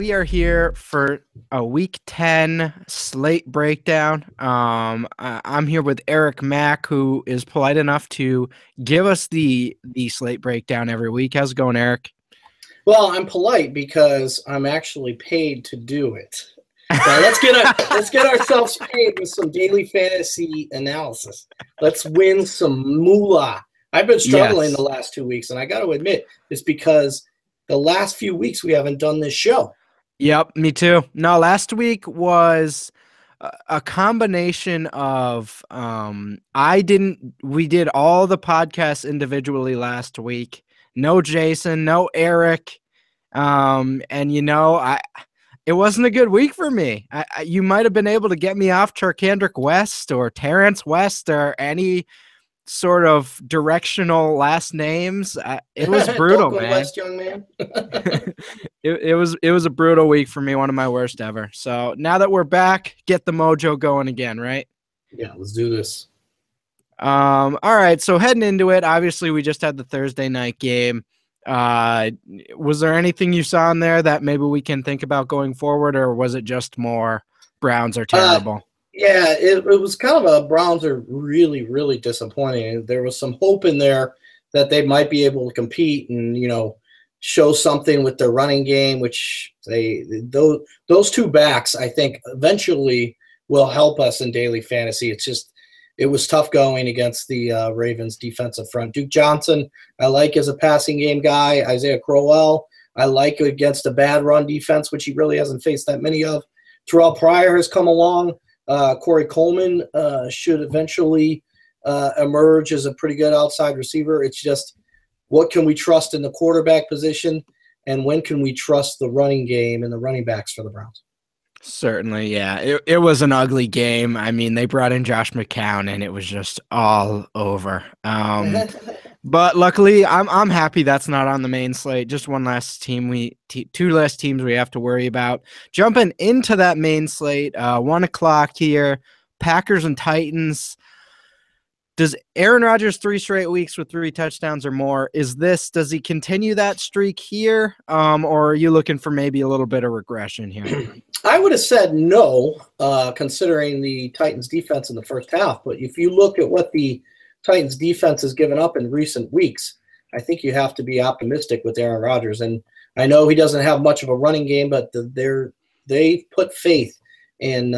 we are here for a Week 10 slate breakdown. I'm here with Eric Mack, who is polite enough to give us the slate breakdown every week. How's it going, Eric? Well, I'm polite because I'm actually paid to do it. Now let's get ourselves paid with some daily fantasy analysis. Let's win some moolah. I've been struggling the last 2 weeks, and I got to admit, it's because the last few weeks we haven't done this show. Yep, me too. No, last week was a combination of we did all the podcasts individually last week. No Jason, no Eric. And it wasn't a good week for me. You might have been able to get me off Charkandrick West or Terrence West or any sort of directional last names. It was brutal, man. West, young man. it was a brutal week for me, one of my worst ever. So now that we're back, get the mojo going again, right? Yeah, let's do this. All right, so heading into it, obviously we just had the Thursday night game. Was there anything you saw in there that maybe we can think about going forward, or was it just more Browns are terrible? Yeah, it was kind of a Browns are really, really disappointing. There was some hope in there that they might be able to compete and, show something with their running game, which those two backs, I think, eventually will help us in daily fantasy. It was tough going against the Ravens defensive front. Duke Johnson, I like as a passing game guy. Isaiah Crowell, I like against a bad run defense, which he really hasn't faced that many of. Terrell Pryor has come along. Corey Coleman should eventually emerge as a pretty good outside receiver. It's just, what can we trust in the quarterback position, and when can we trust the running game and the running backs for the Browns? Certainly, yeah. It was an ugly game. I mean, they brought in Josh McCown, and it was just all over. But luckily, I'm happy that's not on the main slate. Just one last team. Two less teams we have to worry about. Jumping into that main slate, 1 o'clock here, Packers and Titans. Does Aaron Rodgers 3 straight weeks with 3 touchdowns or more? Does he continue that streak here? Or are you looking for maybe a little bit of regression here? I would have said no, considering the Titans defense in the first half. But if you look at what the Titans defense has given up in recent weeks, I think you have to be optimistic with Aaron Rodgers. And I know he doesn't have much of a running game, but they put faith in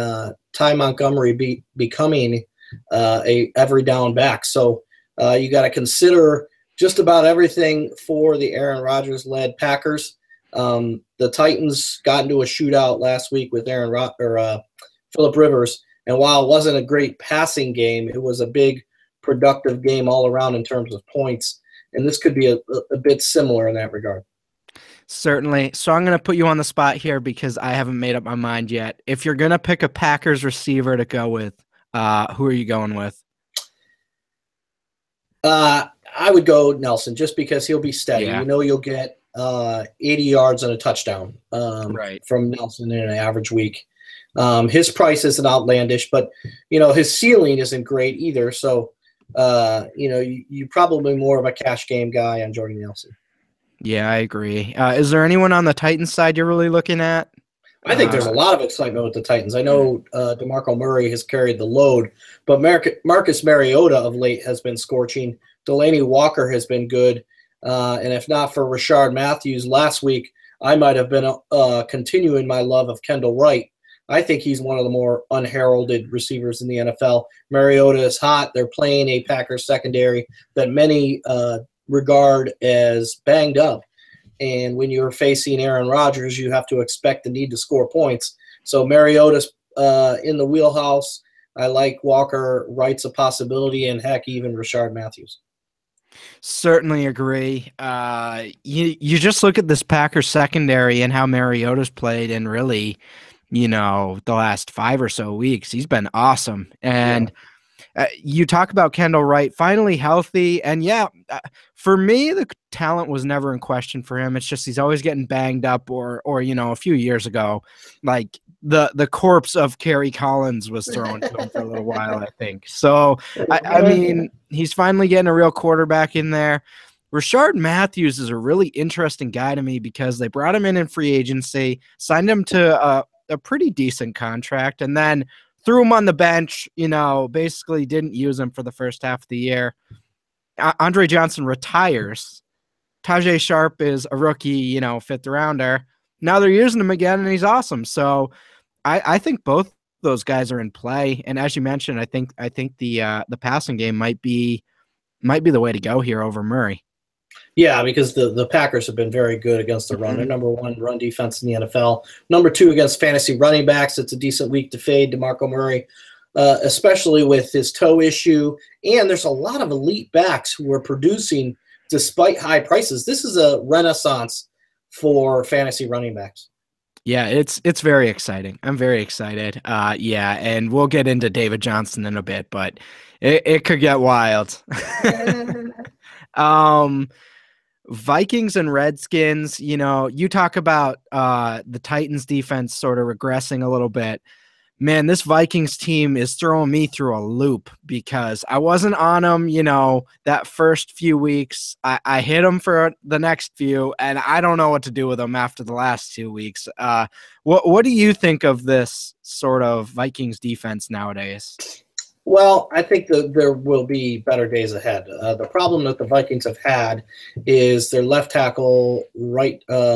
Ty Montgomery becoming a every down back. So you got to consider just about everything for the Aaron Rodgers-led Packers. The Titans got into a shootout last week with Phillip Rivers, and while it wasn't a great passing game, it was a big productive game all around in terms of points, and this could be a bit similar in that regard. Certainly. So I'm going to put you on the spot here because I haven't made up my mind yet. If you're going to pick a Packers receiver to go with, who are you going with? I would go Nelson just because he'll be steady. Yeah. You'll get 80 yards and a touchdown from Nelson in an average week. His price isn't outlandish, but his ceiling isn't great either. So you're probably more of a cash game guy on Jordy Nelson. Yeah, I agree. Is there anyone on the Titans side you're really looking at? I think there's a lot of excitement with the Titans. I know DeMarco Murray has carried the load, but Marcus Mariota of late has been scorching. Delaney Walker has been good. And if not for Rashard Matthews last week, I might have been continuing my love of Kendall Wright. I think he's one of the more unheralded receivers in the NFL. Mariota is hot. They're playing a Packers secondary that many regard as banged up. And when you're facing Aaron Rodgers, you have to expect the need to score points. So Mariota's in the wheelhouse. I like Walker. Wright's a possibility, and heck, even Rashard Matthews. Certainly agree. You just look at this Packers secondary and how Mariota's played, and really, the last 5 or so weeks, he's been awesome. And you talk about Kendall Wright finally healthy, and for me, the talent was never in question for him. It's just he's always getting banged up, or a few years ago, like the corpse of Kerry Collins was thrown to him for a little while, I think. So I mean, he's finally getting a real quarterback in there. Rashard Matthews is a really interesting guy to me because they brought him in free agency, signed him to a pretty decent contract, and then threw him on the bench, basically didn't use him for the first half of the year. Andre Johnson retires. Tajay Sharp is a rookie, fifth rounder. Now they're using him again, and he's awesome. So I think both those guys are in play. And as you mentioned, I think the passing game might be the way to go here over Murray. Yeah, because the Packers have been very good against the run. They're number one run defense in the NFL. Number two against fantasy running backs. It's a decent week to fade DeMarco Murray, especially with his toe issue. And there's a lot of elite backs who are producing despite high prices. This is a renaissance for fantasy running backs. Yeah, it's very exciting. I'm very excited. And we'll get into David Johnson in a bit, but it could get wild. Vikings and Redskins, you talk about the Titans defense sort of regressing a little bit. Man, this Vikings team is throwing me through a loop because I wasn't on them, that first few weeks. I hit them for the next few, and I don't know what to do with them after the last 2 weeks. What do you think of this sort of Vikings defense nowadays? Well, I think that there will be better days ahead. The problem that the Vikings have had is their left tackle, left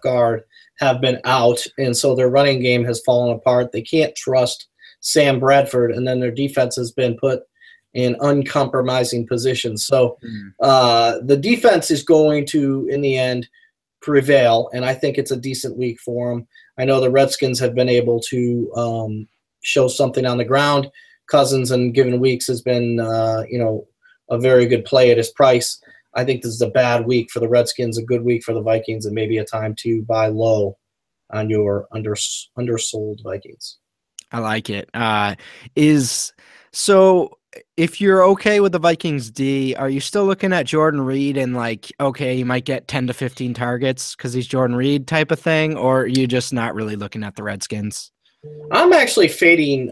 guard have been out, and so their running game has fallen apart. They can't trust Sam Bradford, and then their defense has been put in uncompromising positions. So the defense is going to, in the end, prevail, and I think it's a decent week for them. I know the Redskins have been able to show something on the ground. Cousins in given weeks has been, a very good play at his price. I think this is a bad week for the Redskins, a good week for the Vikings, and maybe a time to buy low on your undersold Vikings. I like it. So if you're okay with the Vikings D, are you still looking at Jordan Reed and he might get 10 to 15 targets because he's Jordan Reed type of thing, or are you just not really looking at the Redskins? I'm actually fading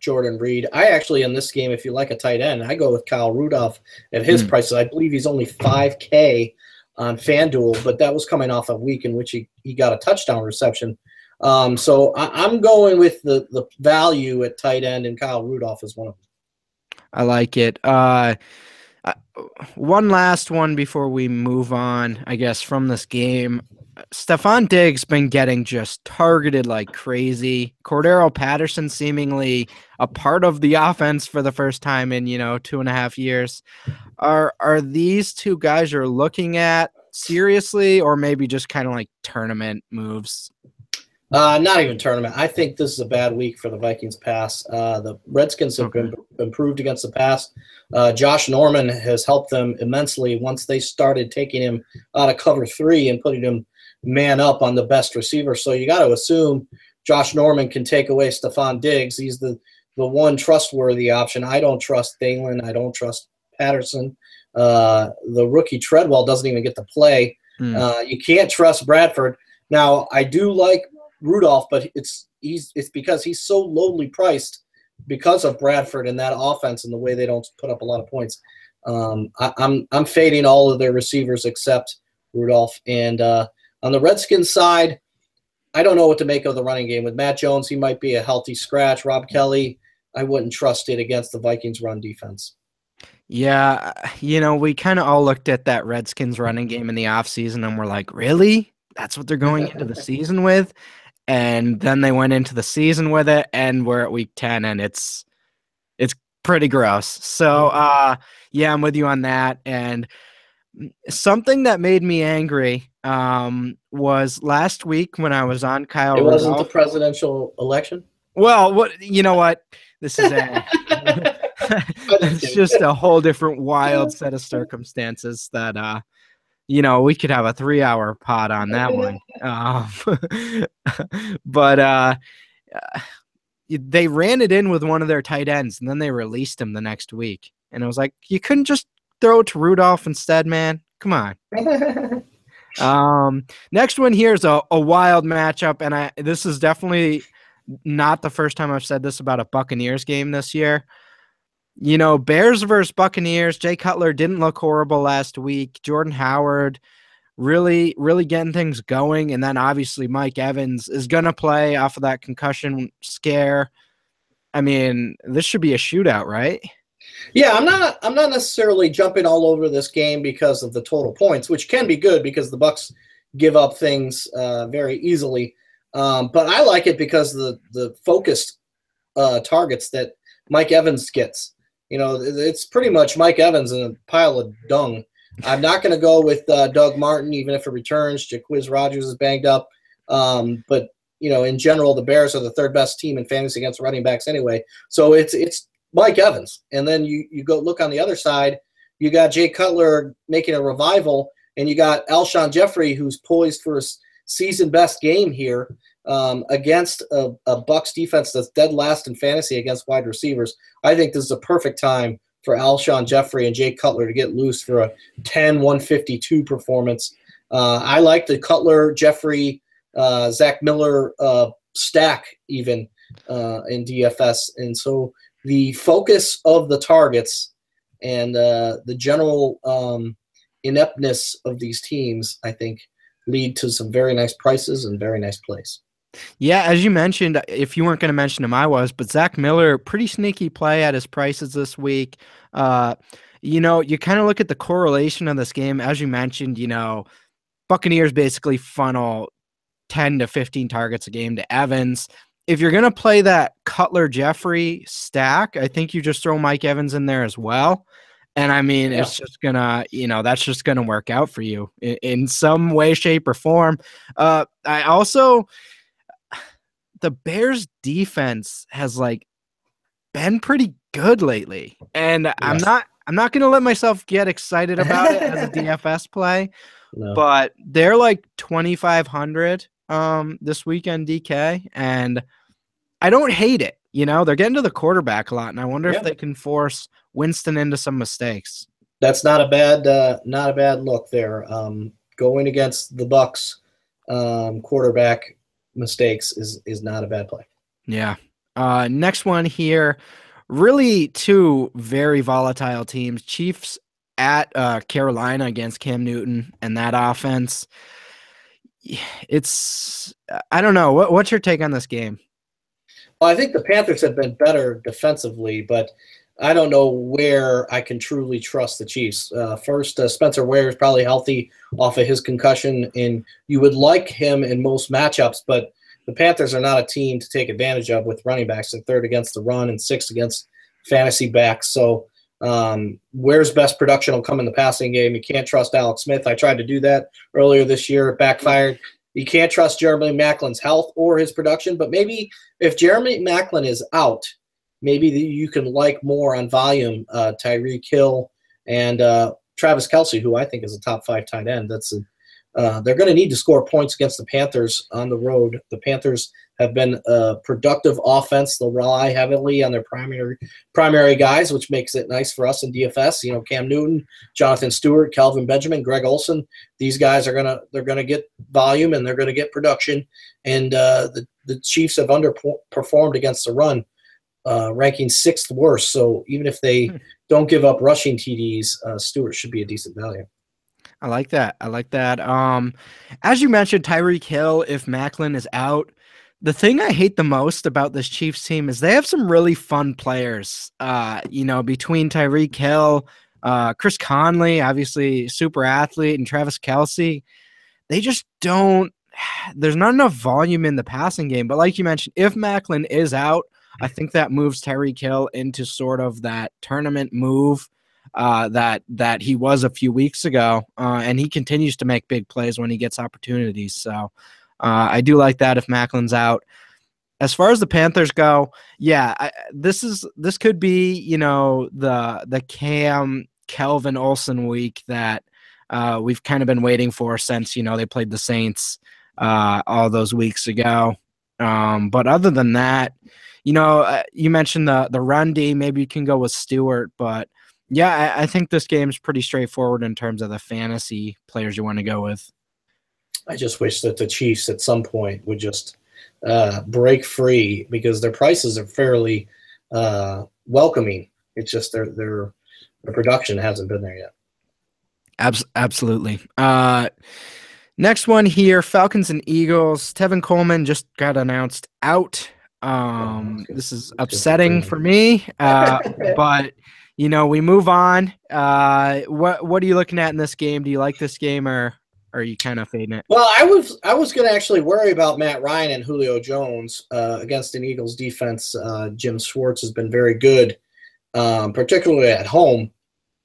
Jordan Reed. I actually, in this game, if you like a tight end, I go with Kyle Rudolph at his prices. I believe he's only $5K on FanDuel, but that was coming off a week in which he got a touchdown reception. So I'm going with the value at tight end, and Kyle Rudolph is one of them. I like it. One last one before we move on, I guess, from this game. Stephon Diggs been getting just targeted like crazy. Cordero Patterson seemingly a part of the offense for the first time in 2.5 years. Are these two guys you're looking at seriously, or maybe just kind of like tournament moves? Not even tournament. I think this is a bad week for the Vikings pass. The Redskins have been improved against the pass. Josh Norman has helped them immensely once they started taking him out of cover 3 and putting him man up on the best receiver. So you got to assume Josh Norman can take away Stephon Diggs. He's the one trustworthy option. I don't trust Thielen. I don't trust Patterson. The rookie Treadwell doesn't even get to play. You can't trust Bradford. Now, I do like Rudolph, but it's because he's so lowly priced because of Bradford and that offense and the way they don't put up a lot of points. I'm fading all of their receivers except Rudolph. And on the Redskins side, I don't know what to make of the running game. With Matt Jones, he might be a healthy scratch. Rob Kelly, I wouldn't trust it against the Vikings run defense. Yeah, we kind of all looked at that Redskins running game in the offseason and we're like, really? That's what they're going into the season with? And then they went into the season with it, and we're at week 10, and it's pretty gross. So, I'm with you on that. And something that made me angry was last week when I was on Kyle Rudolph. It wasn't the presidential election? Well, you know what? This is it's just a whole different wild set of circumstances that we could have a 3-hour pod on that one. But they ran it in with one of their tight ends, and then they released him the next week. And I was like, you couldn't just throw it to Rudolph instead, man? Come on. Next one here is a wild matchup, and this is definitely not the first time I've said this about a Buccaneers game this year. Bears versus Buccaneers. Jay Cutler didn't look horrible last week. Jordan Howard really, really getting things going. And then obviously Mike Evans is going to play off of that concussion scare. I mean, this should be a shootout, right? Yeah, I'm not necessarily jumping all over this game because of the total points, which can be good because the Bucs give up things very easily. But I like it because the focused targets that Mike Evans gets. It's pretty much Mike Evans in a pile of dung. I'm not going to go with Doug Martin, even if it returns. Jacquizz Rodgers is banged up. But in general, the Bears are the third best team in fantasy against running backs anyway. So it's Mike Evans. And then you go look on the other side. You got Jay Cutler making a revival, and you got Alshon Jeffrey, who's poised for his season best game here against a Bucs defense that's dead last in fantasy against wide receivers. I think this is a perfect time for Alshon Jeffrey and Jay Cutler to get loose for a 10-152 performance. I like the Cutler, Jeffrey, Zach Miller stack even in DFS. And so the focus of the targets and the general ineptness of these teams, I think, lead to some very nice prices and very nice plays. Yeah, as you mentioned, if you weren't going to mention him, I was, but Zach Miller, pretty sneaky play at his prices this week. You kind of look at the correlation of this game. As you mentioned, Buccaneers basically funnel 10 to 15 targets a game to Evans. If you're going to play that Cutler Jeffrey stack, I think you just throw Mike Evans in there as well. And I mean, It's just gonna, that's just gonna work out for you in some way, shape, or form. The Bears defense has been pretty good lately, and yes. I'm not gonna let myself get excited about it as a DFS play, but they're 2,500 this weekend DK, and I don't hate it. They're getting to the quarterback a lot, and I wonder if they can force Winston into some mistakes. That's not a bad look there. Going against the Bucs quarterback mistakes is not a bad play. Yeah. Next one here, really two very volatile teams. Chiefs at Carolina against Cam Newton and that offense. I don't know. What's your take on this game? Well, I think the Panthers have been better defensively, but I don't know where I can truly trust the Chiefs. First, Spencer Ware is probably healthy off of his concussion, and you would like him in most matchups, but the Panthers are not a team to take advantage of with running backs. They're third against the run and sixth against fantasy backs. So Ware's best production will come in the passing game. You can't trust Alex Smith. I tried to do that earlier this year. It backfired. You can't trust Jeremy Maclin's health or his production, but maybe if Jeremy Maclin is out, maybe you can like more on volume Tyreek Hill and Travis Kelce, who I think is a top 5 tight end. They're going to need to score points against the Panthers on the road. The Panthers have been a productive offense. They'll rely heavily on their primary guys, which makes it nice for us in DFS. Cam Newton, Jonathan Stewart, Kelvin Benjamin, Greg Olsen. These guys they're gonna get volume and they're gonna get production. And the Chiefs have underperformed against the run, ranking 6th worst. So even if they don't give up rushing TDs, Stewart should be a decent value. I like that. As you mentioned, Tyreek Hill, if Maclin is out, the thing I hate the most about this Chiefs team is they have some really fun players. Between Tyreek Hill, Chris Conley, obviously super athlete, and Travis Kelce, they just don't. There's not enough volume in the passing game. But like you mentioned, if Maclin is out, I think that moves Tyreek Hill into sort of that tournament move that he was a few weeks ago, and he continues to make big plays when he gets opportunities. So I do like that if Maclin's out. As far as the Panthers go, this could be the Cam Kelvin Olsen week that we've kind of been waiting for since they played the Saints all those weeks ago. But other than that, you mentioned the run D. Maybe you can go with Stewart, but yeah, I think this game's pretty straightforward in terms of the fantasy players you want to go with. I just wish that the Chiefs at some point would just break free because their prices are fairly welcoming. It's just their production hasn't been there yet. Absolutely. Next one here, Falcons and Eagles. Tevin Coleman just got announced out. This is upsetting for me, but we move on. What are you looking at in this game? Do you like this game, or are you kind of fading it? Well, I was going to actually worry about Matt Ryan and Julio Jones against an Eagles defense. Jim Schwartz has been very good, particularly at home.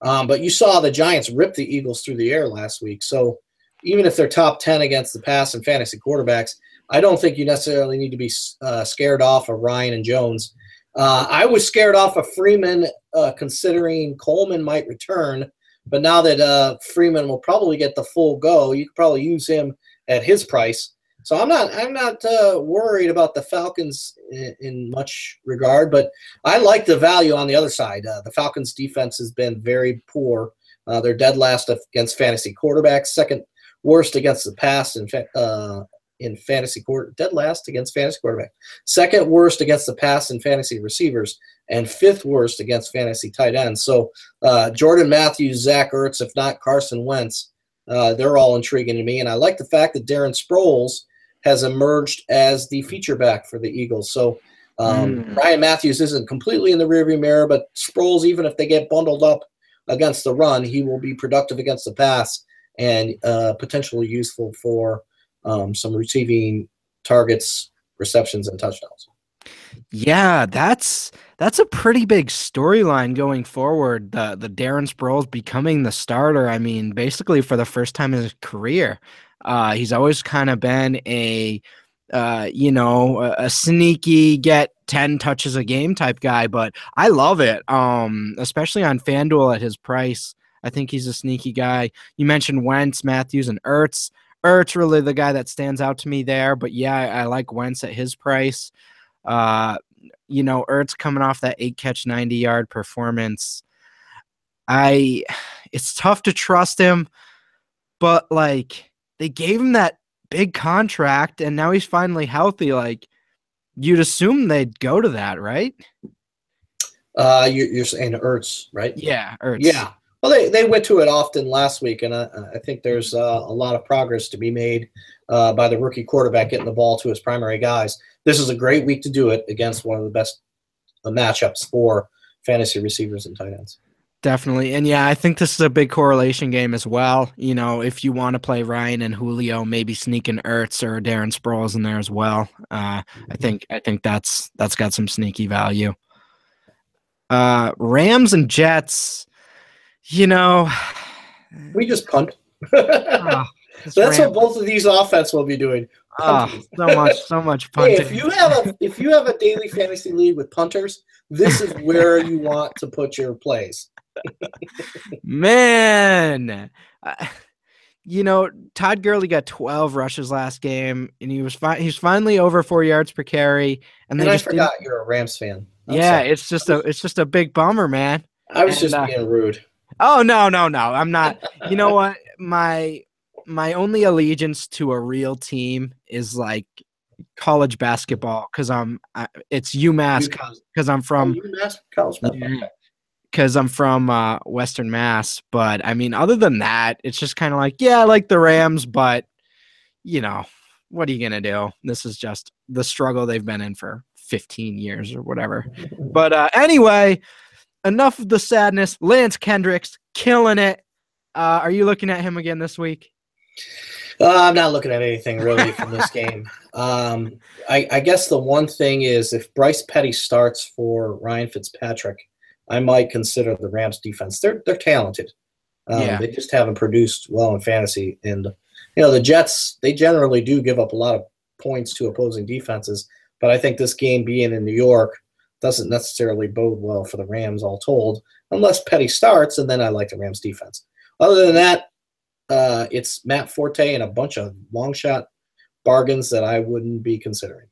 But you saw the Giants rip the Eagles through the air last week. So even if they're top 10 against the pass and fantasy quarterbacks, I don't think you necessarily need to be scared off of Ryan and Jones. I was scared off of Freeman considering Coleman might return. But now that Freeman will probably get the full go, you could probably use him at his price. So I'm not worried about the Falcons in much regard, but I like the value on the other side. The Falcons defense has been very poor. They're dead last against fantasy quarterbacks, second worst against the pass in fantasy dead last against fantasy quarterback, second worst against the pass in fantasy receivers, and fifth worst against fantasy tight ends. So Jordan Matthews, Zach Ertz, if not Carson Wentz, they're all intriguing to me. And I like the fact that Darren Sproles has emerged as the feature back for the Eagles. So Ryan Matthews isn't completely in the rearview mirror, but Sproles, even if they get bundled up against the run, he will be productive against the pass and potentially useful for some receiving targets, receptions, and touchdowns. Yeah, that's a pretty big storyline going forward. The Darren Sproles becoming the starter. I mean, basically for the first time in his career. He's always kind of been a sneaky get 10 touches a game type guy, but I love it. Especially on FanDuel at his price. I think he's a sneaky guy. You mentioned Wentz, Matthews, and Ertz. Ertz really the guy that stands out to me there, but yeah, I like Wentz at his price. Ertz coming off that 8-catch, 90-yard performance. It's tough to trust him, but they gave him that big contract and now he's finally healthy. You'd assume they'd go to that, right? You're saying Ertz, right? Yeah, Ertz. Yeah. Well, they went to it often last week, and I think there's a lot of progress to be made by the rookie quarterback getting the ball to his primary guys. This is a great week to do it against one of the best matchups for fantasy receivers and tight ends. Definitely. And yeah, I think this is a big correlation game as well. If you want to play Ryan and Julio, maybe sneak an Ertz or Darren Sproles in there as well. I think that's got some sneaky value. Rams and Jets, we just punt. That's what both of these offense will be doing. So much punting. Hey, if you have a daily fantasy league with punters, this is where you want to put your plays. Man, Todd Gurley got 12 rushes last game, and he's finally over 4 yards per carry. And I forgot you're a Rams fan. Sorry. It's just a big bummer, man. I was just being rude. Oh no, I'm not. You know what? My only allegiance to a real team is college basketball because it's UMass because I'm from UMass college basketball. Because I'm from Western Mass, but I mean, other than that, it's just kind of I like the Rams, but what are you gonna do? This is just the struggle they've been in for 15 years or whatever. But anyway, enough of the sadness. Lance Kendricks killing it. Are you looking at him again this week? I'm not looking at anything really from this game. I guess the one thing is if Bryce Petty starts for Ryan Fitzpatrick, I might consider the Rams defense. They're talented. They just haven't produced well in fantasy. And, the Jets, they generally do give up a lot of points to opposing defenses. But I think this game being in New York doesn't necessarily bode well for the Rams all told, unless Petty starts, and then I like the Rams defense. Other than that, it's Matt Forte and a bunch of long shot bargains that I wouldn't be considering.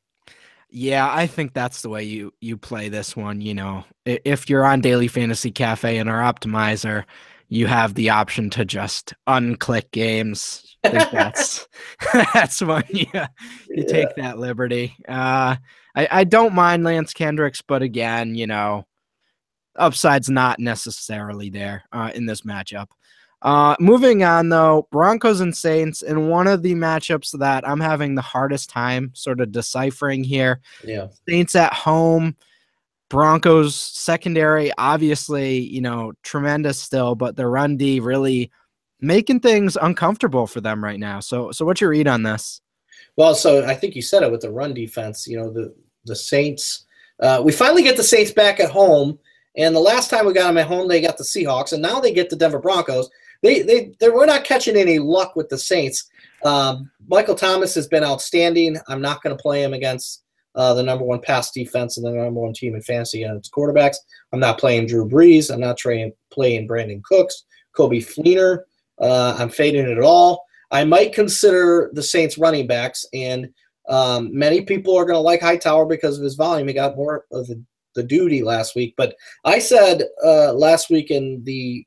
Yeah, I think that's the way you play this one. If you're on Daily Fantasy Cafe and our optimizer, you have the option to just unclick games. I think that's when you take that liberty. I don't mind Lance Kendricks, but again, upside's not necessarily there in this matchup. Moving on, though, Broncos and Saints, in one of the matchups that I'm having the hardest time sort of deciphering here. Yeah. Saints at home, Broncos secondary, obviously, tremendous still, but the run D really making things uncomfortable for them right now. So what's your read on this? Well, so I think you said it with the run defense. The Saints. We finally get the Saints back at home, and the last time we got them at home, they got the Seahawks, and now they get the Denver Broncos. We're not catching any luck with the Saints. Michael Thomas has been outstanding. I'm not going to play him against the number one pass defense and the number one team in fantasy and its quarterbacks. I'm not playing Drew Brees. I'm not playing Brandon Cooks, Kobe Fleener. I'm fading it all. I might consider the Saints running backs, and many people are going to like Hightower because of his volume. He got more of the duty last week. But I said last week in the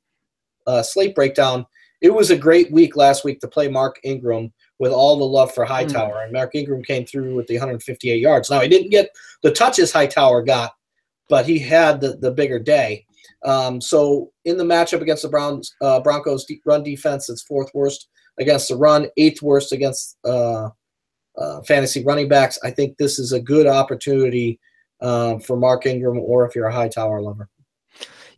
Slate breakdown, it was a great week last week to play Mark Ingram with all the love for Hightower. And Mark Ingram came through with the 158 yards. Now, he didn't get the touches Hightower got, but he had the bigger day. So in the matchup against the Broncos run defense, it's fourth worst against the run, eighth worst against fantasy running backs. I think this is a good opportunity for Mark Ingram, or if you're a Hightower lover.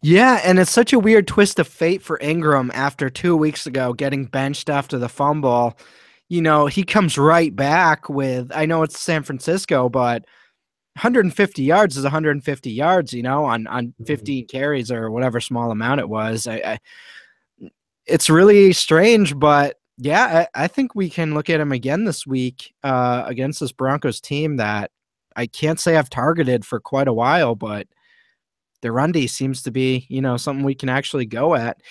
Yeah, and it's such a weird twist of fate for Ingram after 2 weeks ago getting benched after the fumble. He comes right back with, I know it's San Francisco, but 150 yards is 150 yards, on 15 carries or whatever small amount it was. It's really strange, but yeah, I think we can look at him again this week against this Broncos team that I can't say I've targeted for quite a while, but the run D seems to be, something we can actually go at.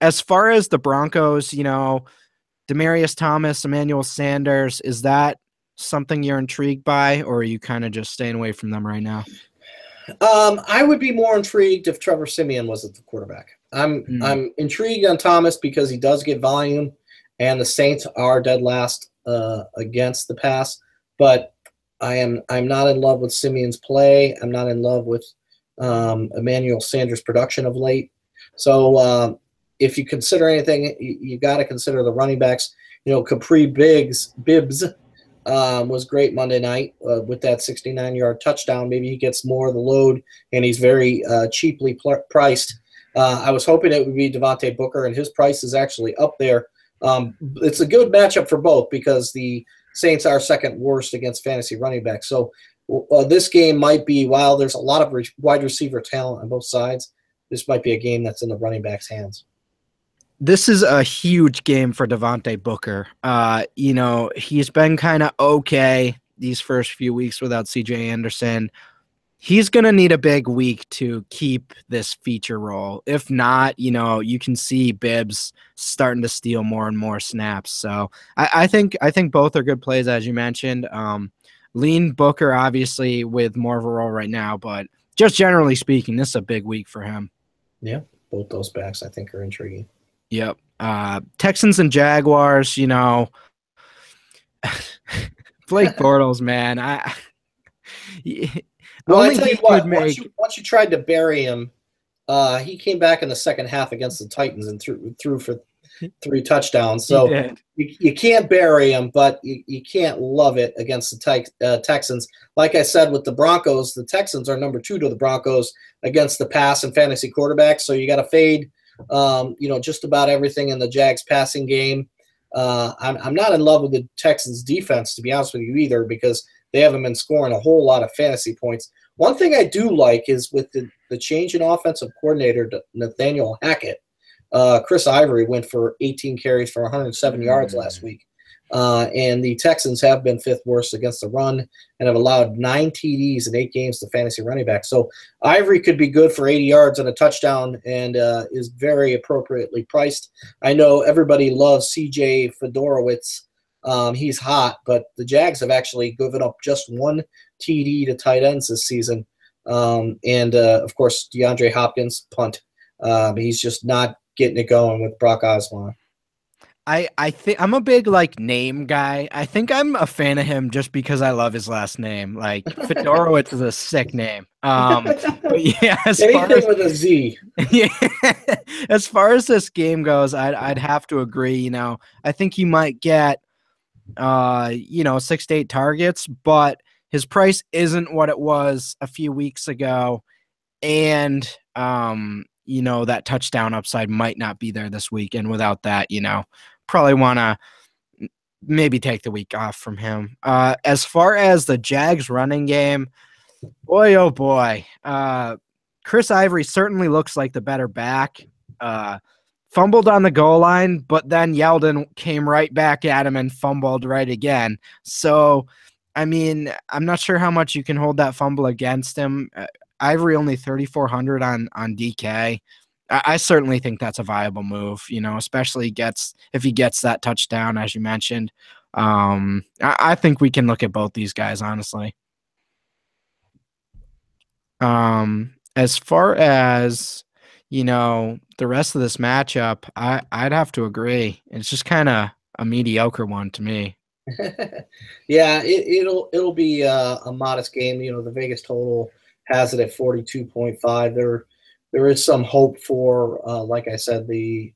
As far as the Broncos, Demaryius Thomas, Emmanuel Sanders, is that something you're intrigued by, or are you kind of just staying away from them right now? I would be more intrigued if Trevor Siemian was at the quarterback. I'm intrigued on Thomas because he does get volume, and the Saints are dead last against the pass. But I'm not in love with Siemian's play. I'm not in love with Emmanuel Sanders' production of late. So if you consider anything, you got to consider the running backs. Capri Bibbs was great Monday night with that 69-yard touchdown. Maybe he gets more of the load, and he's very cheaply priced. I was hoping it would be Devontae Booker, and his price is actually up there. It's a good matchup for both because the Saints are second worst against fantasy running backs. So this game might be, while there's a lot of wide receiver talent on both sides, this might be a game that's in the running back's hands. This is a huge game for Devontae Booker. He's been kind of okay these first few weeks without CJ Anderson. He's going to need a big week to keep this feature role. If not, you can see Bibbs starting to steal more and more snaps. So I think both are good plays, as you mentioned. Lean Booker, obviously, with more of a role right now, but just generally speaking, this is a big week for him. Yeah, both those backs I think are intriguing. Yep. Texans and Jaguars, Blake Bortles, man. I tell you what, once you tried to bury him, he came back in the second half against the Titans and threw for 3 touchdowns. So you can't bury him, but you can't love it against the Texans. Like I said, with the Broncos, the Texans are number 2 to the Broncos against the pass and fantasy quarterbacks. So you got to fade, just about everything in the Jags passing game. I'm not in love with the Texans defense, to be honest with you, either, because they haven't been scoring a whole lot of fantasy points. One thing I do like is with the change in offensive coordinator to Nathaniel Hackett, Chris Ivory went for 18 carries for 107 yards last week. And the Texans have been 5th worst against the run and have allowed 9 TDs in 8 games to fantasy running back. So Ivory could be good for 80 yards and a touchdown and is very appropriately priced. I know everybody loves C.J. Fedorowicz. He's hot, but the Jags have actually given up just 1 TD to tight ends this season. Of course, DeAndre Hopkins, punt. He's just not getting it going with Brock Osweiler. I think I'm a big like name guy. I think I'm a fan of him just because I love his last name. Like Fedorowicz is a sick name. But yeah, as far Anything as with a Z. yeah, as far as this game goes, I'd have to agree. I think he might get 6 to 8 targets, but his price isn't what it was a few weeks ago, and that touchdown upside might not be there this week. And without that, probably want to maybe take the week off from him. As far as the Jags running game, boy, oh boy. Chris Ivory certainly looks like the better back. Fumbled on the goal line, but then Yeldon came right back at him and fumbled right again. So, I mean, I'm not sure how much you can hold that fumble against him. Ivory only 3,400 on DK. I certainly think that's a viable move, especially if he gets that touchdown, as you mentioned. I think we can look at both these guys, honestly. As far as, the rest of this matchup, I'd have to agree. It's just kind of a mediocre one to me. Yeah, it'll be a modest game. The Vegas total has it at 42.5. There is some hope for, like I said, the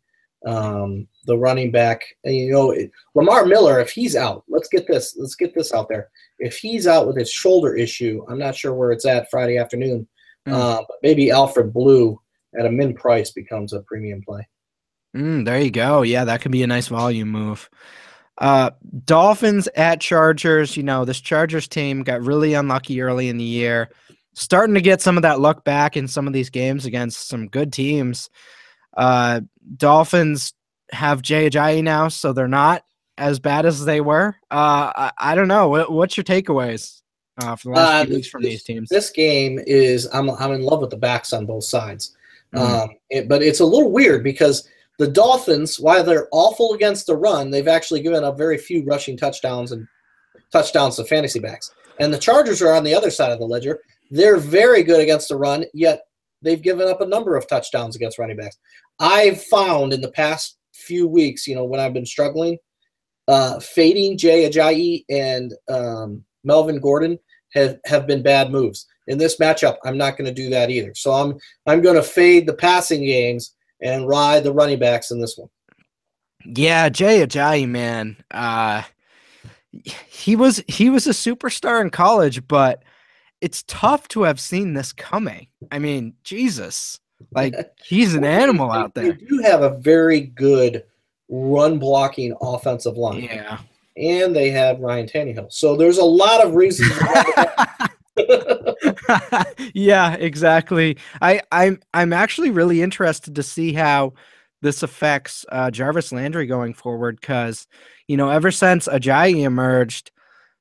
running back. And, Lamar Miller, if he's out, let's get this out there. If he's out with his shoulder issue, I'm not sure where it's at Friday afternoon. But maybe Alfred Blue at a min price becomes a premium play. There you go. Yeah, that could be a nice volume move. Dolphins at Chargers. This Chargers team got really unlucky early in the year. Starting to get some of that luck back in some of these games against some good teams. Dolphins have Jay Ajayi now, so they're not as bad as they were. I don't know. What's your takeaways for the last few weeks from these teams? This game is I'm in love with the backs on both sides. But it's a little weird because the Dolphins, while they're awful against the run, they've actually given up very few rushing touchdowns to fantasy backs. And the Chargers are on the other side of the ledger. They're very good against the run, yet they've given up a number of touchdowns against running backs. I've found in the past few weeks, when I've been struggling, fading Jay Ajayi and Melvin Gordon have been bad moves. In this matchup, I'm not going to do that either. So I'm going to fade the passing games and ride the running backs in this one. Yeah, Jay Ajayi, man. He was a superstar in college, but it's tough to have seen this coming. I mean, Jesus. Like, he's an animal out there. They do have a very good run-blocking offensive line. Yeah. And they have Ryan Tannehill. So there's a lot of reasons. Yeah, exactly. I'm actually really interested to see how this affects Jarvis Landry going forward because, ever since Ajayi emerged,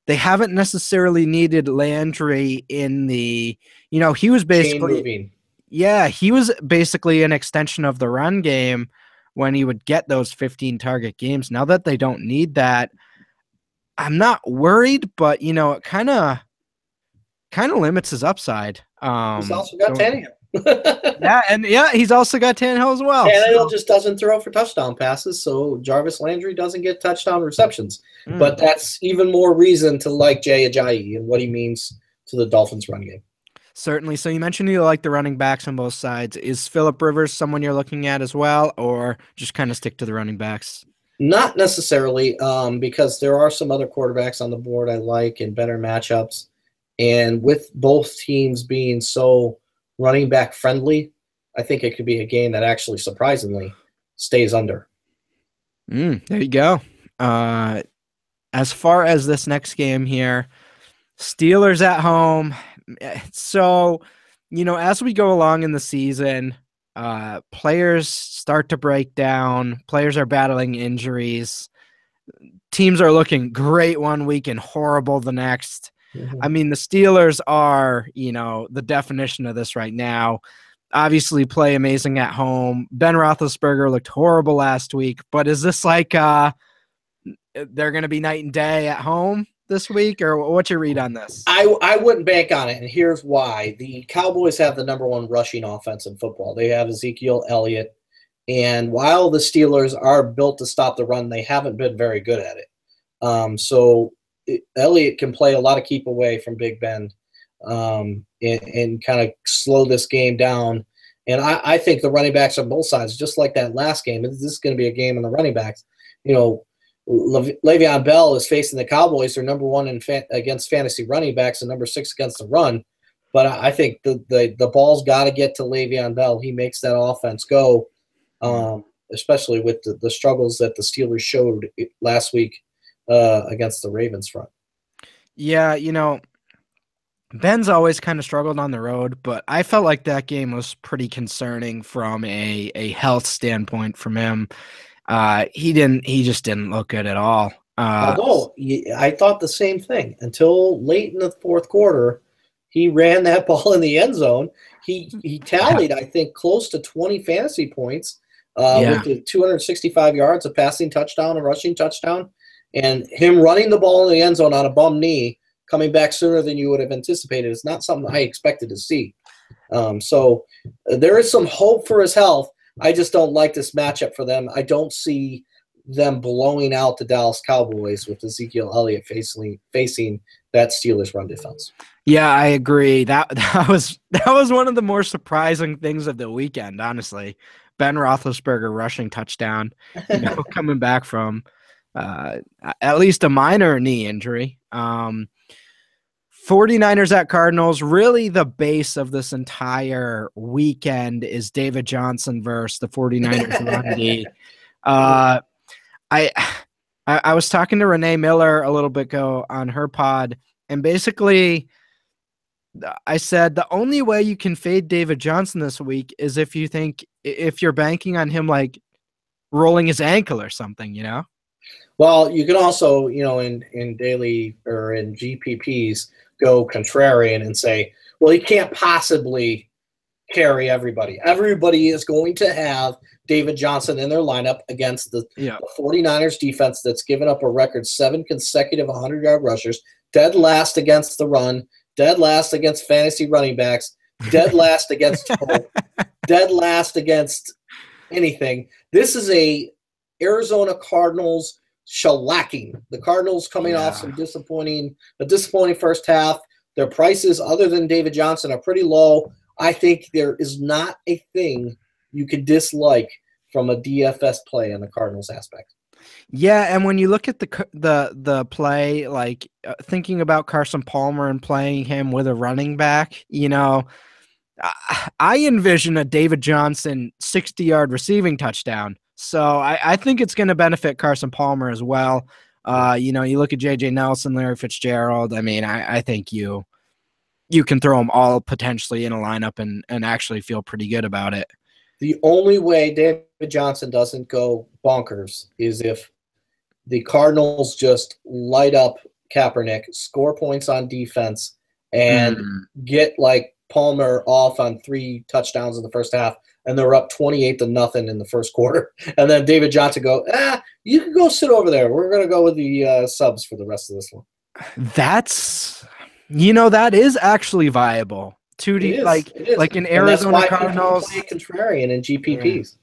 they haven't necessarily needed Landry in the, he was basically, he was basically an extension of the run game when he would get those 15 target games. Now that they don't need that, I'm not worried, but it kind of limits his upside. He's also got Tannehill. He's also got Tannehill as well. Tannehill just doesn't throw for touchdown passes, so Jarvis Landry doesn't get touchdown receptions. But that's even more reason to like Jay Ajayi and what he means to the Dolphins' run game. Certainly. So you mentioned you like the running backs on both sides. Is Phillip Rivers someone you're looking at as well, or just kind of stick to the running backs? Not necessarily, because there are some other quarterbacks on the board I like in better matchups. And with both teams being so running back friendly, I think it could be a game that actually surprisingly stays under. There you go. As far as this next game here, Steelers at home. So, as we go along in the season, players start to break down. Players are battling injuries. Teams are looking great one week and horrible the next. Mm-hmm. I mean, the Steelers are, the definition of this right now. Obviously play amazing at home. Ben Roethlisberger looked horrible last week, but is this like they're going to be night and day at home this week, or what's your read on this? I wouldn't bank on it, and here's why. The Cowboys have the number one rushing offense in football. They have Ezekiel Elliott, And while the Steelers are built to stop the run, they haven't been very good at it. Elliott can play a lot of keep away from Big Ben and kind of slow this game down. And I think the running backs on both sides, just like that last game, this is going to be a game on the running backs. Le'Veon Bell is facing the Cowboys. They're number one against fantasy running backs and number 6 against the run. But I think the ball's got to get to Le'Veon Bell. He makes that offense go, especially with the struggles that the Steelers showed last week against the Ravens front. Yeah, Ben's always kind of struggled on the road, but I felt like that game was pretty concerning from a health standpoint from him. He just didn't look good at all. Although I thought the same thing until late in the fourth quarter. He ran that ball in the end zone. He tallied, I think, close to 20 fantasy points with the 265 yards, a passing touchdown, a rushing touchdown, and him running the ball in the end zone on a bum knee, coming back sooner than you would have anticipated. It's not something I expected to see. So there is some hope for his health. I just don't like this matchup for them. I don't see them blowing out the Dallas Cowboys with Ezekiel Elliott facing that Steelers run defense. Yeah, I agree. That was one of the more surprising things of the weekend, honestly. Ben Roethlisberger rushing touchdown, coming back from at least a minor knee injury. 49ers at Cardinals. Really, the base of this entire weekend is David Johnson versus the 49ers run D. I was talking to Renee Miller a little bit ago on her pod, and basically I said the only way you can fade David Johnson this week is if you're banking on him like rolling his ankle or something, Well, you can also, in daily or in GPPs go contrarian and say, well, he can't possibly carry everybody. Everybody is going to have David Johnson in their lineup against the 49ers defense that's given up a record 7 consecutive 100-yard rushers, dead last against the run, dead last against fantasy running backs, dead last against hope, dead last against anything. This is a Arizona Cardinals shellacking. The Cardinals coming off a disappointing first half. Their prices, other than David Johnson, are pretty low. I think there is not a thing you could dislike from a DFS play on the Cardinals aspect. Yeah, and when you look at the play, like thinking about Carson Palmer and playing him with a running back, I envision a David Johnson 60-yard receiving touchdown. So I think it's going to benefit Carson Palmer as well. You look at J.J. Nelson, Larry Fitzgerald. I mean, I think you can throw them all potentially in a lineup and actually feel pretty good about it. The only way David Johnson doesn't go bonkers is if the Cardinals just light up Kaepernick, score points on defense, and get like Palmer off on 3 touchdowns in the first half, and they're up 28-0 in the first quarter. And then David Johnson you can go sit over there. We're going to go with the subs for the rest of this one. That is actually viable. 2D, like in Arizona Cardinals, play contrarian in GPPs.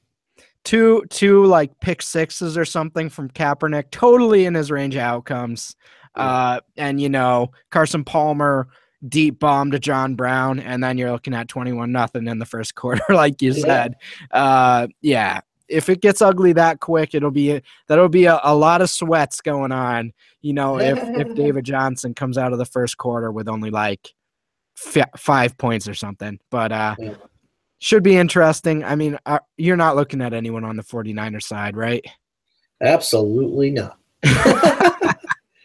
Two like pick sixes or something from Kaepernick, totally in his range of outcomes. And Carson Palmer deep bomb to John Brown, and then you're looking at 21-0 in the first quarter, like you said. If it gets ugly that quick, that'll be a lot of sweats going on. If David Johnson comes out of the first quarter with only like 5 points or something, but should be interesting. I mean, you're not looking at anyone on the 49ers side, right? Absolutely not.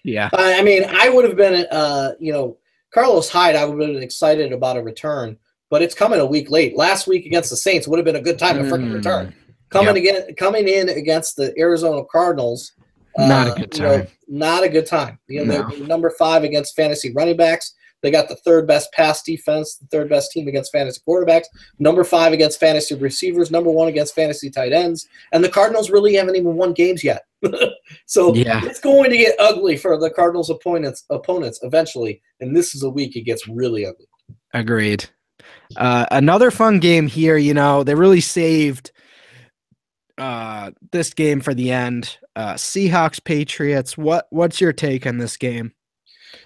Yeah. I mean, I would have been, Carlos Hyde, I would have been excited about a return, but it's coming a week late. Last week against the Saints would have been a good time to freaking return. Coming in against the Arizona Cardinals. Not a good time. Not a good time. They're number 5 against fantasy running backs. They got the 3rd best pass defense, the 3rd best team against fantasy quarterbacks, number 5 against fantasy receivers, number 1 against fantasy tight ends, and the Cardinals really haven't even won games yet. So it's going to get ugly for the Cardinals' opponents eventually, and this is a week it gets really ugly. Agreed. Another fun game here, they really saved this game for the end. Seahawks Patriots. What's your take on this game?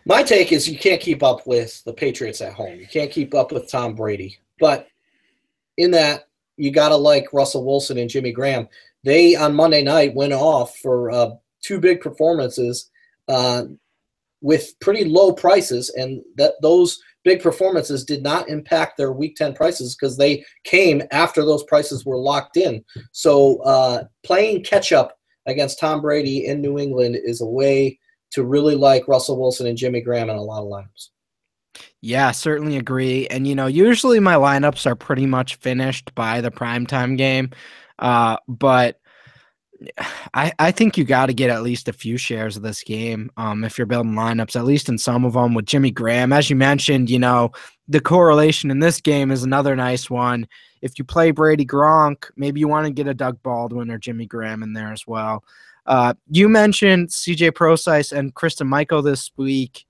My take is you can't keep up with the Patriots at home. You can't keep up with Tom Brady. But in that, you got to like Russell Wilson and Jimmy Graham. They, on Monday night, went off for two big performances with pretty low prices, and those big performances did not impact their Week 10 prices because they came after those prices were locked in. So playing catch-up against Tom Brady in New England is a way to really like Russell Wilson and Jimmy Graham in a lot of lineups. Yeah, certainly agree. And, usually my lineups are pretty much finished by the primetime game. But I think you got to get at least a few shares of this game if you're building lineups, at least in some of them with Jimmy Graham. As you mentioned, the correlation in this game is another nice one. If you play Brady Gronk, maybe you want to get a Doug Baldwin or Jimmy Graham in there as well. You mentioned CJ Prosise and Kristen Michael this week.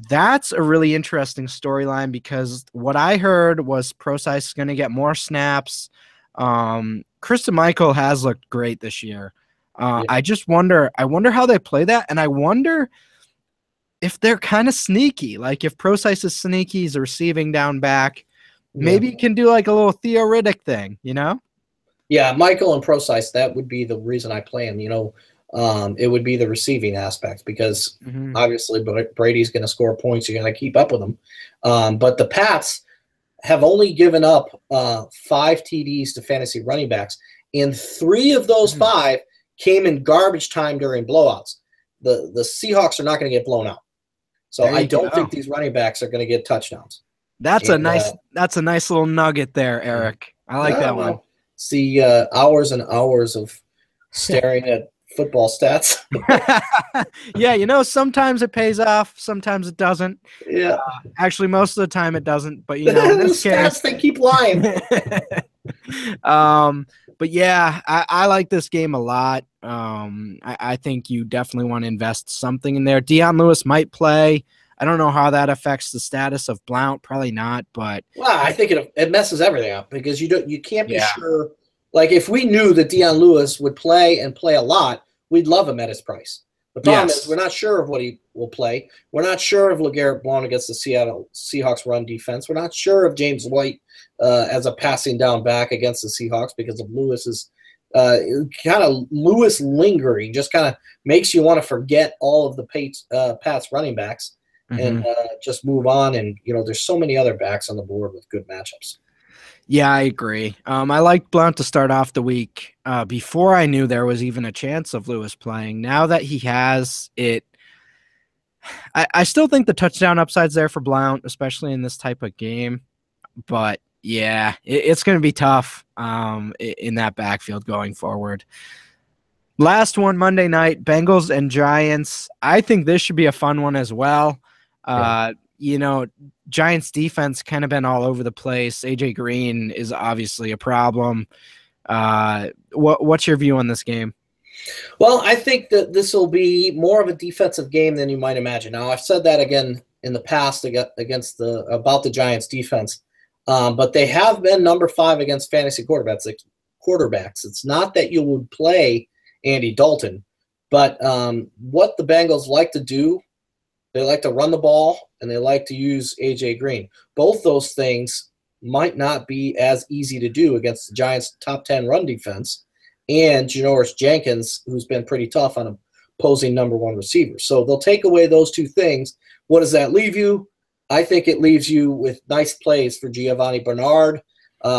That's a really interesting storyline because what I heard was Prosise is going to get more snaps. Kristen Michael has looked great this year. Yeah. I wonder how they play that. And I wonder if they're kind of sneaky. Like if Prosise is sneaky, he's a receiving down back, maybe you can do like a little Theo Riddick thing, Yeah, Michael and Prosise, that would be the reason I play him, it would be the receiving aspect because obviously Brady's going to score points. You're going to keep up with him. But the Pats have only given up 5 TDs to fantasy running backs, and 3 of those 5 came in garbage time during blowouts. The Seahawks are not going to get blown out. So I don't think these running backs are going to get touchdowns. That's a nice little nugget there, Eric. I like that one. See hours and hours of staring at football stats. Yeah, sometimes it pays off, sometimes it doesn't. Yeah, actually, most of the time it doesn't. But in this case, they keep lying. But yeah, I like this game a lot. I think you definitely want to invest something in there. Dion Lewis might play. I don't know how that affects the status of Blount. Probably not, but I think it messes everything up because you can't be sure. Like if we knew that Dion Lewis would play and play a lot, we'd love him at his price. The problem is we're not sure of what he will play. We're not sure of LeGarrette Blount against the Seattle Seahawks run defense. We're not sure of James White as a passing down back against the Seahawks because of Lewis's kind of Lewis lingering. Just kind of makes you want to forget all of the Pats running backs and just move on. And there's so many other backs on the board with good matchups. Yeah, I agree. I liked Blount to start off the week before I knew there was even a chance of Lewis playing. Now that he has it, I still think the touchdown upside's there for Blount, especially in this type of game. But yeah, it's going to be tough in that backfield going forward. Last one, Monday night, Bengals and Giants. I think this should be a fun one as well. Giants defense kind of been all over the place. AJ Green is obviously a problem. What's your view on this game? Well, I think that this will be more of a defensive game than you might imagine. Now, I've said that again in the past about the Giants defense, but they have been number 5 against fantasy quarterbacks. It's not that you would play Andy Dalton, but what the Bengals like to do, they like to run the ball, and they like to use A.J. Green. Both those things might not be as easy to do against the Giants' top 10 run defense and Janoris Jenkins, who's been pretty tough on opposing number 1 receiver. So they'll take away those 2 things. What does that leave you? I think it leaves you with nice plays for Giovanni Bernard.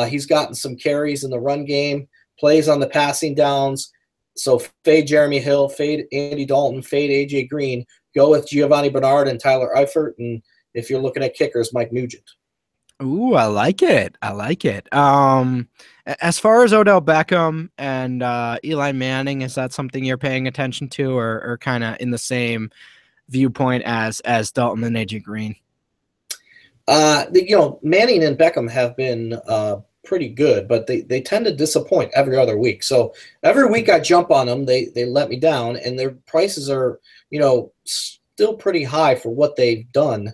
He's gotten some carries in the run game, plays on the passing downs. So fade Jeremy Hill, fade Andy Dalton, fade A.J. Green. Go with Giovanni Bernard and Tyler Eifert, and if you're looking at kickers, Mike Nugent. Ooh, I like it. As far as Odell Beckham and Eli Manning, is that something you're paying attention to, or kind of in the same viewpoint as Dalton and AJ Green? Manning and Beckham have been pretty good, but they tend to disappoint every other week. So every week I jump on them, they let me down, and their prices are still pretty high for what they've done.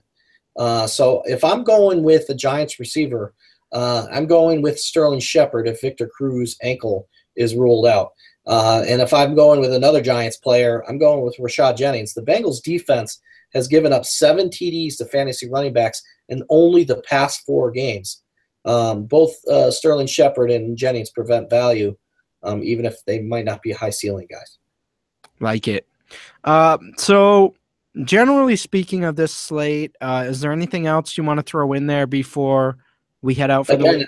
So if I'm going with the Giants receiver, I'm going with Sterling Shepard if Victor Cruz's ankle is ruled out. And if I'm going with another Giants player, I'm going with Rashad Jennings. The Bengals defense has given up 7 TDs to fantasy running backs in only the past 4 games. Both Sterling Shepard and Jennings prevent value, even if they might not be high ceiling guys. Like it. So generally speaking of this slate, is there anything else you want to throw in there before we head out for the week?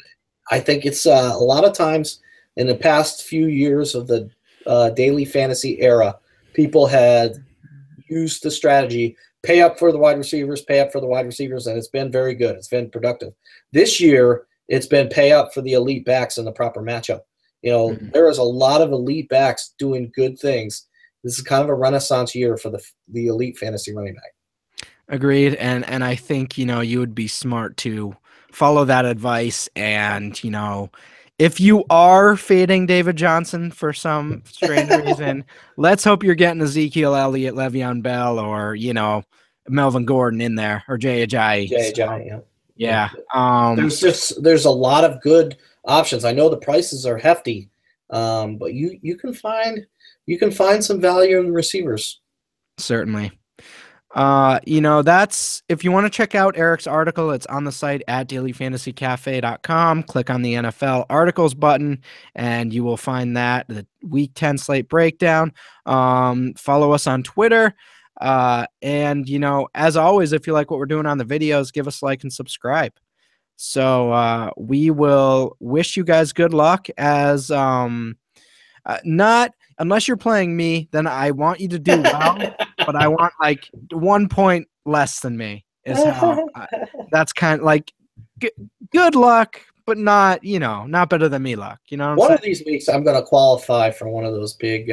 I think it's a lot of times in the past few years of the daily fantasy era, people had used the strategy, pay up for the wide receivers, and it's been very good. It's been productive. This year, it's been pay up for the elite backs in the proper matchup. There is a lot of elite backs doing good things. This is kind of a renaissance year for the elite fantasy running back. Agreed. And I think, you would be smart to follow that advice. And, if you are fading David Johnson for some strange reason, let's hope you're getting Ezekiel Elliott, Le'Veon Bell, or, Melvin Gordon in there, or Jay Ajayi. Yeah. There's a lot of good options. I know the prices are hefty, but you can find some value in the receivers. Certainly. That's, if you want to check out Eric's article, it's on the site at dailyfantasycafe.com. Click on the NFL articles button and you will find the week 10 slate breakdown. Follow us on Twitter. And as always, if you like what we're doing on the videos, give us a like and subscribe. So, we will wish you guys good luck as, unless you're playing me, then I want you to do well, but I want like 1 point less than me is how that's kind of like good luck, but not better than me luck. One of these weeks, I'm going to qualify for one of those big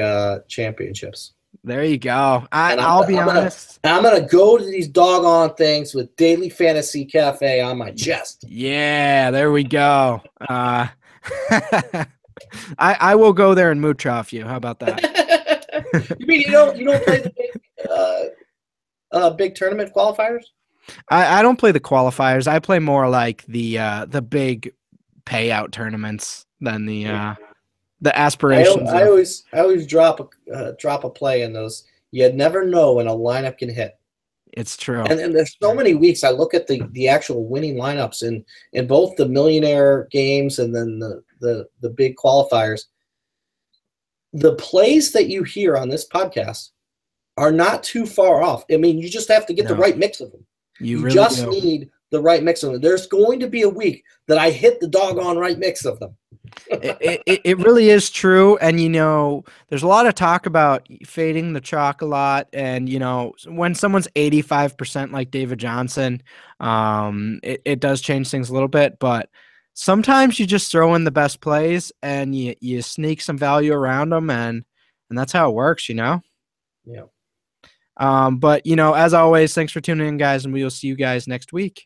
championships. There you go. I'll be honest. I'm going to go to these doggone things with Daily Fantasy Cafe on my chest. Yeah, there we go. I will go there and mooch off you. How about that? You mean you don't play the big tournament qualifiers? I don't play the qualifiers. I play more like the big payout tournaments than the aspirations. I always drop a play in those. You never know when a lineup can hit. It's true. And there's so many weeks I look at the actual winning lineups in both the millionaire games and then the big qualifiers. The plays that you hear on this podcast are not too far off. I mean, you just have to get the right mix of them. You really just need the right mix of them. There's going to be a week that I hit the doggone right mix of them. It really is true. And, there's a lot of talk about fading the chalk a lot. And, when someone's 85% like David Johnson, it does change things a little bit. But sometimes you just throw in the best plays and you sneak some value around them. And that's how it works, Yeah. But, as always, thanks for tuning in, guys. And we will see you guys next week.